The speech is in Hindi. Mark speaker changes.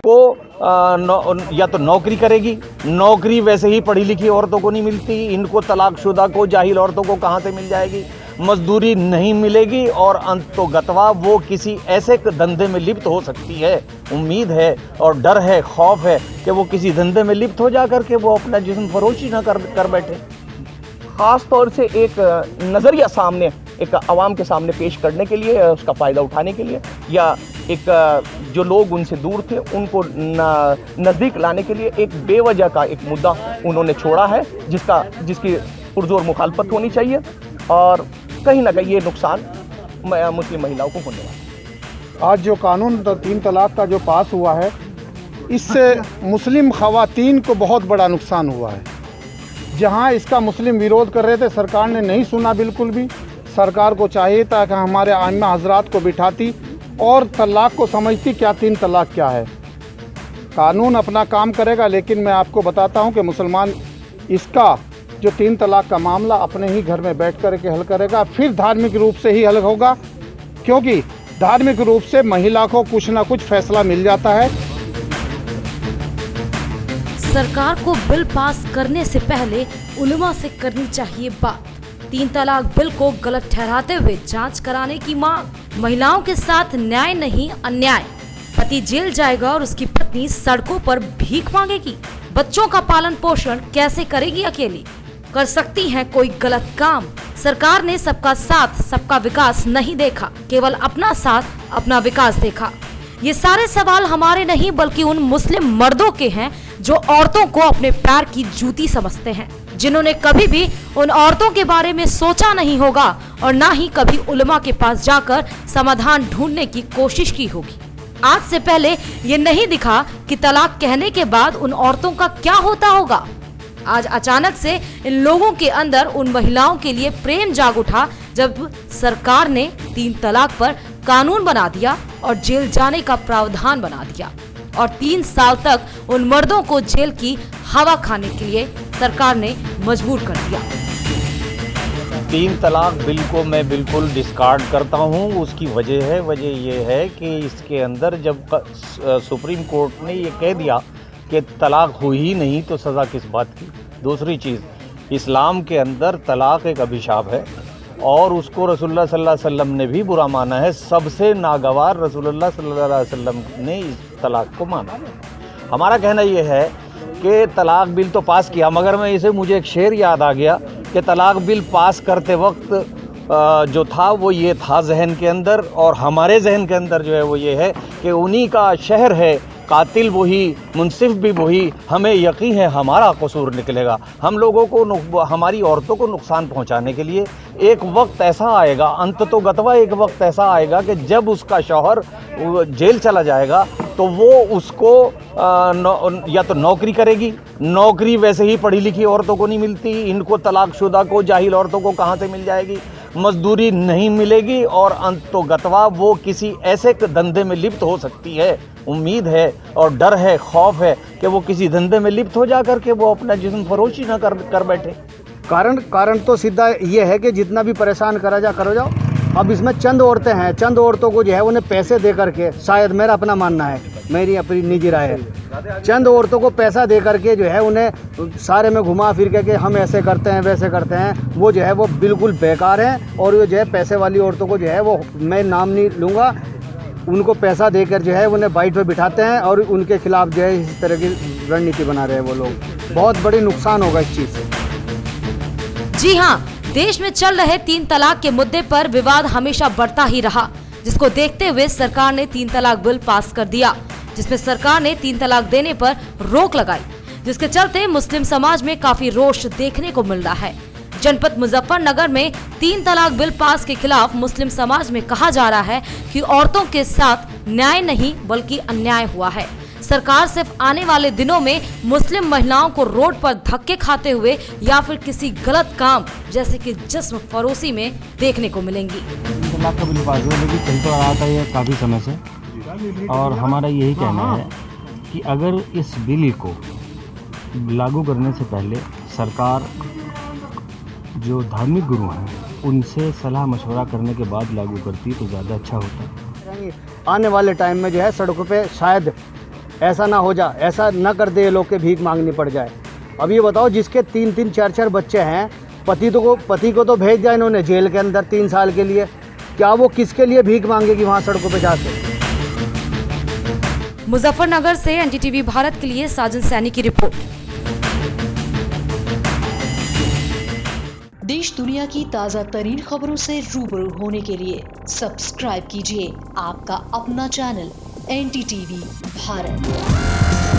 Speaker 1: या तो नौकरी करेगी, नौकरी वैसे ही पढ़ी लिखी औरतों को नहीं मिलती, इनको तलाकशुदा को, जाहिल औरतों को कहाँ से मिल जाएगी, मजदूरी नहीं मिलेगी और अंततोगत्वा वो किसी ऐसे धंधे में लिप्त हो सकती है। उम्मीद है और डर है, खौफ है कि वो किसी धंधे में लिप्त हो जा करके वो अपना जिस्म फरोशी ना कर बैठे।
Speaker 2: ख़ास तौर से एक नज़रिया सामने, एक आवाम के सामने पेश करने के लिए, उसका फ़ायदा उठाने के लिए, या एक जो लोग उनसे दूर थे उनको नज़दीक लाने के लिए एक बेवजह का एक मुद्दा उन्होंने छोड़ा है, जिसकी पुरजोर मुखालफत होनी चाहिए और कहीं ना कहीं ये नुकसान मुस्लिम महिलाओं को होने वाला है।
Speaker 3: आज जो कानून 3 तलाक का जो पास हुआ है, इससे मुस्लिम ख़वातीन को बहुत बड़ा नुकसान हुआ है। जहां इसका मुस्लिम विरोध कर रहे थे, सरकार ने नहीं सुना बिल्कुल भी। सरकार को चाहिए था कि हमारे आइम्मा हजरात को बिठाती और तलाक को समझती क्या 3 तलाक क्या है। कानून अपना काम करेगा, लेकिन मैं आपको बताता हूं कि मुसलमान इसका जो 3 तलाक का मामला अपने ही घर में बैठ कर के हल करेगा, फिर धार्मिक रूप से ही हल होगा, क्योंकि धार्मिक रूप से महिला को कुछ ना कुछ फैसला मिल जाता है।
Speaker 4: सरकार को बिल पास करने से पहले उलमा से करनी चाहिए बात। 3 तलाक बिल को गलत ठहराते हुए जांच कराने की मांग। महिलाओं के साथ न्याय नहीं अन्याय। पति जेल जाएगा और उसकी पत्नी सड़कों पर भीख मांगेगी। बच्चों का पालन पोषण कैसे करेगी अकेली? कर सकती है कोई गलत काम? सरकार ने सबका साथ सबका विकास नहीं देखा, केवल अपना साथ अपना विकास देखा। ये सारे सवाल हमारे नहीं बल्कि उन मुस्लिम मर्दों के हैं जो औरतों को अपने पैर की जूती समझते हैं, जिन्होंने कभी भी उन औरतों के बारे में सोचा नहीं होगा और ना ही कभी उलमा के पास जाकर समाधान ढूंढने की कोशिश की होगी। आज से पहले ये नहीं दिखा कि तलाक कहने के बाद उन औरतों का क्या होता होगा। आज अचानक से इन लोगों के अंदर उन महिलाओं के लिए प्रेम जाग उठा जब सरकार ने 3 तलाक पर कानून बना दिया और जेल जाने का प्रावधान बना दिया और 3 साल तक उन मर्दों को जेल की हवा खाने के लिए सरकार ने मजबूर कर दिया।
Speaker 1: 3 तलाक बिल को मैं बिल्कुल डिस्कार्ड करता हूँ। उसकी वजह ये है कि इसके अंदर जब सुप्रीम कोर्ट ने ये कह दिया कि तलाक हुई ही नहीं तो सज़ा किस बात की। दूसरी चीज़, इस्लाम के अंदर तलाक एक अभिशाप है और उसको रसूलुल्लाह सल्लल्लाहु अलैहि वसल्लम ने भी बुरा माना है। सबसे नागवार रसूलुल्लाह सल्लल्लाहु अलैहि वसल्लम ने इस तलाक को माना। हमारा कहना ये है कि तलाक बिल तो पास किया, मगर मुझे एक शेर याद आ गया कि तलाक बिल पास करते वक्त जो था वो ये था जहन के अंदर, और हमारे जहन के अंदर जो है वो ये है कि उन्हीं का शहर है, कातिल वही, मुनसिफ भी वही, हमें यकीन है हमारा कसूर निकलेगा। हम लोगों को, हमारी औरतों को नुकसान पहुंचाने के लिए एक वक्त ऐसा आएगा, अंततोगत्वा एक वक्त ऐसा आएगा कि जब उसका शौहर जेल चला जाएगा तो वो उसको या तो नौकरी करेगी, नौकरी वैसे ही पढ़ी लिखी औरतों को नहीं मिलती, इनको तलाकशुदा को, जाहिल औरतों को कहाँ से मिल जाएगी, मजदूरी नहीं मिलेगी और अंततोगत्वा वो किसी ऐसे धंधे में लिप्त हो सकती है। उम्मीद है और डर है, खौफ है कि वो किसी धंधे में लिप्त हो जा करके वो अपना जिस्म फरोशी ना कर बैठे।
Speaker 3: कारण तो सीधा ये है कि जितना भी परेशान करो जाओ। अब इसमें चंद औरतें हैं, चंद औरतों को जो है उन्हें पैसे दे करके, शायद मेरा अपना मानना है, मेरी अपनी निजी राय है, चंद औरतों को पैसा दे करके जो है उन्हें सारे में घुमा फिर के हम ऐसे करते हैं वैसे करते हैं, वो जो है वो बिल्कुल बेकार हैं। और वो जो है पैसे वाली औरतों को जो है वो, मैं नाम नहीं लूँगा, उनको पैसा देकर जो है उन्हें बाइट पे बिठाते हैं और उनके खिलाफ जो है इस तरह की रणनीति बना रहे हैं वो लोग। बहुत बड़ी नुकसान होगा इस चीज़ से।
Speaker 4: जी हाँ, देश में चल रहे 3 तलाक के मुद्दे पर विवाद हमेशा बढ़ता ही रहा, जिसको देखते हुए सरकार ने 3 तलाक बिल पास कर दिया, जिसमें सरकार ने 3 तलाक देने पर रोक लगाई, जिसके चलते मुस्लिम समाज में काफी रोष देखने को मिल रहा है। जनपद मुजफ्फरनगर में 3 तलाक बिल पास के खिलाफ मुस्लिम समाज में कहा जा रहा है कि औरतों के साथ न्याय नहीं बल्कि अन्याय हुआ है। सरकार सिर्फ आने वाले दिनों में मुस्लिम महिलाओं को रोड पर धक्के खाते हुए या फिर किसी गलत काम जैसे कि जिस्म फरोशी में देखने को मिलेंगी।
Speaker 5: तलाक का बिल पास हुआ, लेकिन चल तो रहा था ये काफ़ी समय से, और हमारा यही कहना है कि अगर इस बिल को लागू करने से पहले सरकार जो धार्मिक गुरु हैं उनसे सलाह मशवरा करने के बाद लागू करती तो ज़्यादा अच्छा होता।
Speaker 3: आने वाले टाइम में जो है सड़कों पे शायद
Speaker 6: ऐसा ना हो जा, ऐसा ना कर दे ये लोग के भीख मांगनी पड़ जाए। अब ये बताओ, जिसके 3-3 4-4 बच्चे हैं, पति को तो भेज दिया इन्होंने जेल के अंदर 3 साल के लिए, क्या वो किसके लिए भीख मांगेगी वहाँ सड़कों पे जाके?
Speaker 4: मुजफ्फरनगर से एनडीटीवी भारत के लिए साजन सैनी की रिपोर्ट।
Speaker 7: देश दुनिया की ताज़ा तरीन खबरों से रूबरू होने के लिए सब्सक्राइब कीजिए आपका अपना चैनल एनडीटीवी भारत।